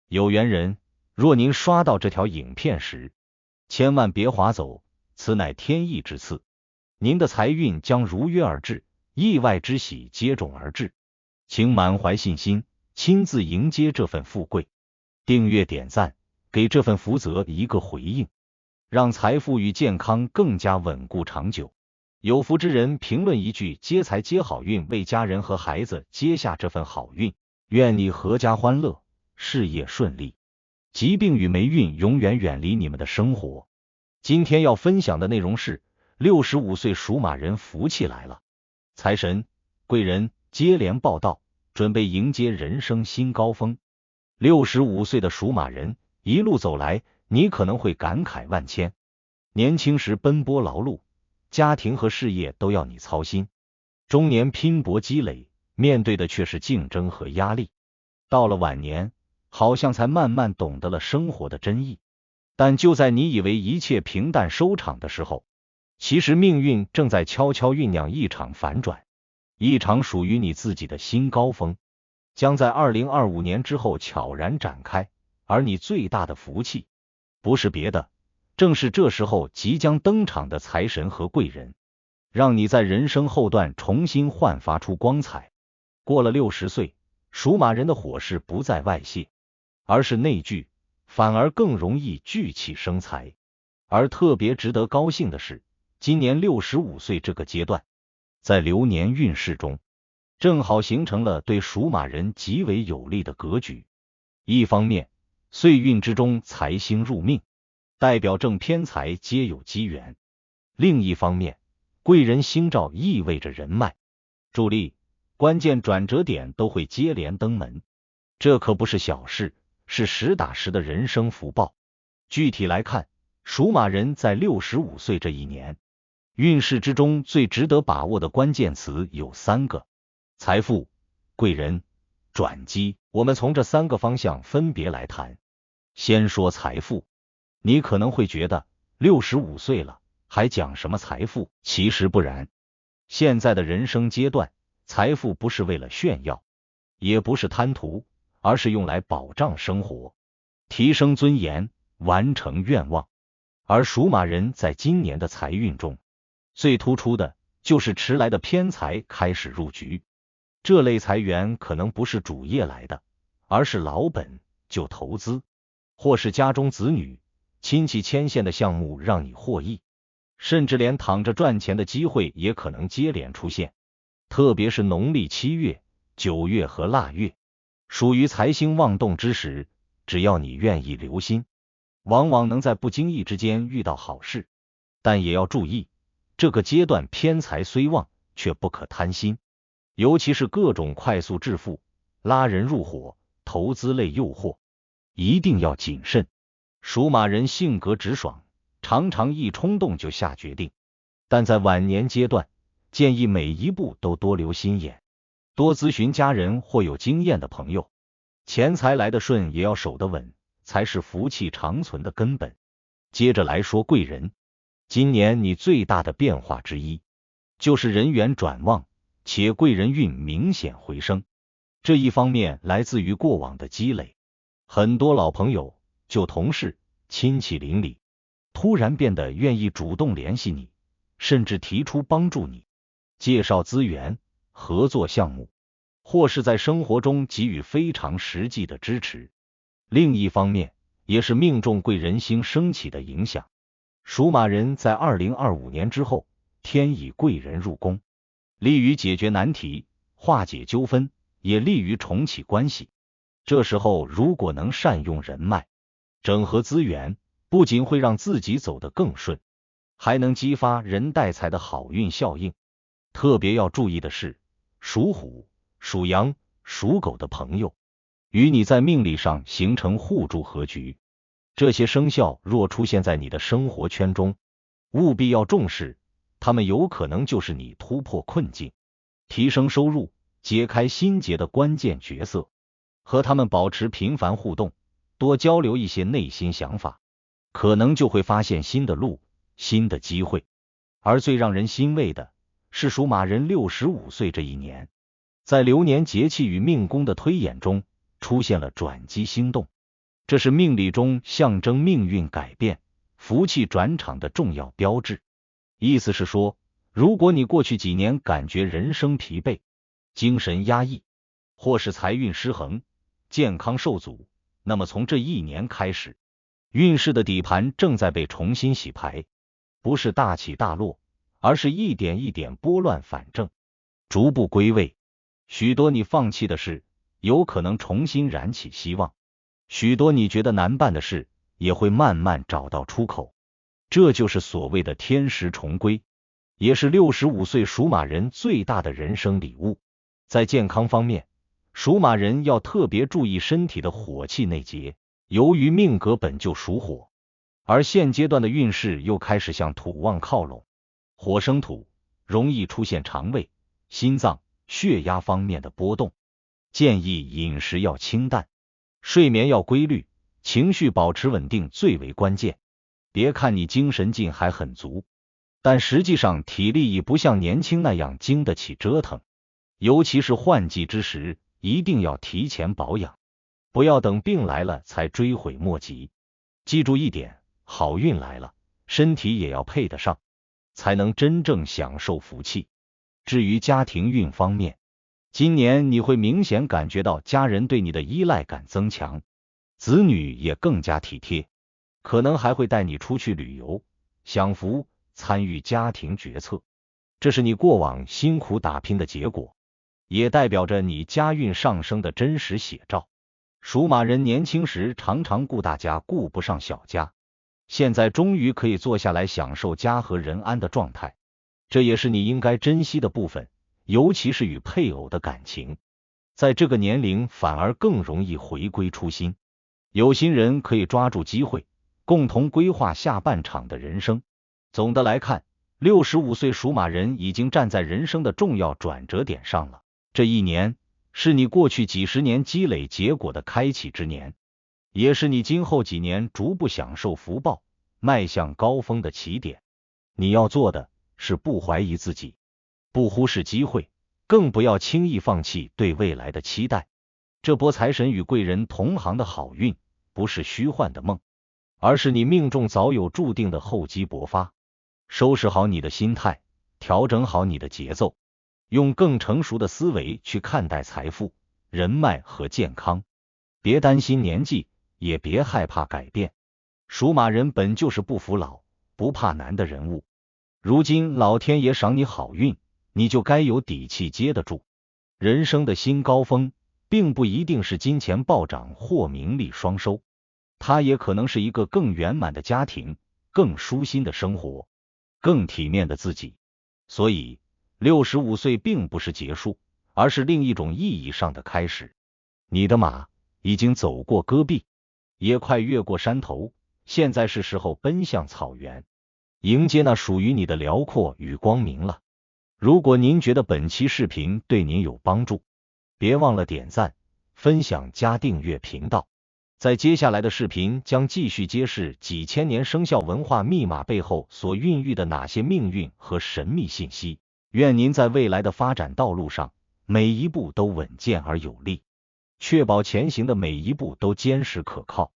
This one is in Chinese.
有缘人，若您刷到这条影片时，千万别划走，此乃天意之赐，您的财运将如约而至，意外之喜接踵而至，请满怀信心，亲自迎接这份富贵。订阅点赞，给这份福泽一个回应，让财富与健康更加稳固长久。有福之人评论一句接财接好运，为家人和孩子接下这份好运，愿你阖家欢乐，事业顺利，疾病与霉运永远远离你们的生活。今天要分享的内容是65岁属马人福气来了，财神贵人接连报到，准备迎接人生新高峰。65岁的属马人一路走来，你可能会感慨万千。年轻时奔波劳碌，家庭和事业都要你操心，中年拼搏积累，面对的却是竞争和压力。到了晚年，好像才慢慢懂得了生活的真意。但就在你以为一切平淡收场的时候，其实命运正在悄悄酝酿一场反转，一场属于你自己的新高峰，将在2025年之后悄然展开。而你最大的福气，不是别的，正是这时候即将登场的财神和贵人，让你在人生后段重新焕发出光彩。过了60岁，属马人的火势不再外泄，而是内聚，反而更容易聚气生财。而特别值得高兴的是，今年65岁这个阶段，在流年运势中，正好形成了对属马人极为有利的格局。一方面，岁运之中财星入命，代表正偏财皆有机缘；另一方面，贵人星照意味着人脉、助力、关键转折点都会接连登门。这可不是小事，是实打实的人生福报。具体来看，属马人在65岁这一年，运势之中最值得把握的关键词有3个：财富、贵人、转机。我们从这3个方向分别来谈。先说财富，你可能会觉得65岁了，还讲什么财富？其实不然。现在的人生阶段，财富不是为了炫耀，也不是贪图，而是用来保障生活，提升尊严，完成愿望。而属马人在今年的财运中，最突出的就是迟来的偏财开始入局。这类财源可能不是主业来的，而是老本、旧投资，或是家中子女、亲戚牵线的项目让你获益，甚至连躺着赚钱的机会也可能接连出现。特别是农历7月、9月和腊月，属于财星旺动之时，只要你愿意留心，往往能在不经意之间遇到好事。但也要注意，这个阶段偏财虽旺，却不可贪心，尤其是各种快速致富、拉人入伙、投资类诱惑，一定要谨慎。属马人性格直爽，常常一冲动就下决定，但在晚年阶段，建议每一步都多留心眼，多咨询家人或有经验的朋友。钱财来得顺，也要守得稳，才是福气长存的根本。接着来说贵人，今年你最大的变化之一，就是人缘转旺，且贵人运明显回升。这一方面来自于过往的积累，很多老朋友、旧同事、亲戚邻里，突然变得愿意主动联系你，甚至提出帮助你，介绍资源、合作项目，或是在生活中给予非常实际的支持。另一方面，也是命中贵人星升起的影响。属马人在2025年之后，天以贵人入宫，利于解决难题、化解纠纷，也利于重启关系。这时候如果能善用人脉，整合资源，不仅会让自己走得更顺，还能激发人带财的好运效应。特别要注意的是，属虎、属羊、属狗的朋友，与你在命理上形成互助合局。这些生肖若出现在你的生活圈中，务必要重视，他们有可能就是你突破困境、提升收入、解开心结的关键角色。和他们保持频繁互动，多交流一些内心想法，可能就会发现新的路、新的机会。而最让人欣慰的是，属马人65岁这一年，在流年节气与命宫的推演中，出现了转机星动，这是命理中象征命运改变、福气转场的重要标志。意思是说，如果你过去几年感觉人生疲惫、精神压抑，或是财运失衡、健康受阻，那么从这一年开始，运势的底盘正在被重新洗牌，不是大起大落，而是一点一点拨乱反正，逐步归位。许多你放弃的事，有可能重新燃起希望。许多你觉得难办的事，也会慢慢找到出口。这就是所谓的天时重归，也是65岁属马人最大的人生礼物。在健康方面，属马人要特别注意身体的火气内结，由于命格本就属火，而现阶段的运势又开始向土旺靠拢，火生土，容易出现肠胃、心脏、血压方面的波动。建议饮食要清淡，睡眠要规律，情绪保持稳定最为关键。别看你精神劲还很足，但实际上体力已不像年轻那样经得起折腾。尤其是换季之时，一定要提前保养，不要等病来了才追悔莫及。记住一点，好运来了，身体也要配得上，才能真正享受福气。至于家庭运方面，今年你会明显感觉到家人对你的依赖感增强，子女也更加体贴，可能还会带你出去旅游、享福、参与家庭决策。这是你过往辛苦打拼的结果，也代表着你家运上升的真实写照。属马人年轻时常常顾大家顾不上小家，现在终于可以坐下来享受家和人安的状态，这也是你应该珍惜的部分，尤其是与配偶的感情。在这个年龄反而更容易回归初心，有心人可以抓住机会，共同规划下半场的人生。总的来看，65岁属马人已经站在人生的重要转折点上了。这一年是你过去几十年积累结果的开启之年，也是你今后几年逐步享受福报、迈向高峰的起点。你要做的是不怀疑自己，不忽视机会，更不要轻易放弃对未来的期待。这波财神与贵人同行的好运，不是虚幻的梦，而是你命中早有注定的厚积薄发。收拾好你的心态，调整好你的节奏，用更成熟的思维去看待财富、人脉和健康。别担心年纪，也别害怕改变。属马人本就是不服老、不怕难的人物，如今老天爷赏你好运，你就该有底气接得住。人生的新高峰，并不一定是金钱暴涨或名利双收，它也可能是一个更圆满的家庭、更舒心的生活、更体面的自己。所以65岁并不是结束，而是另一种意义上的开始。你的马已经走过戈壁，也快越过山头，现在是时候奔向草原，迎接那属于你的辽阔与光明了。如果您觉得本期视频对您有帮助，别忘了点赞、分享加订阅频道。在接下来的视频将继续揭示几千年生肖文化密码背后所孕育的哪些命运和神秘信息。愿您在未来的发展道路上，每一步都稳健而有力，确保前行的每一步都坚实可靠。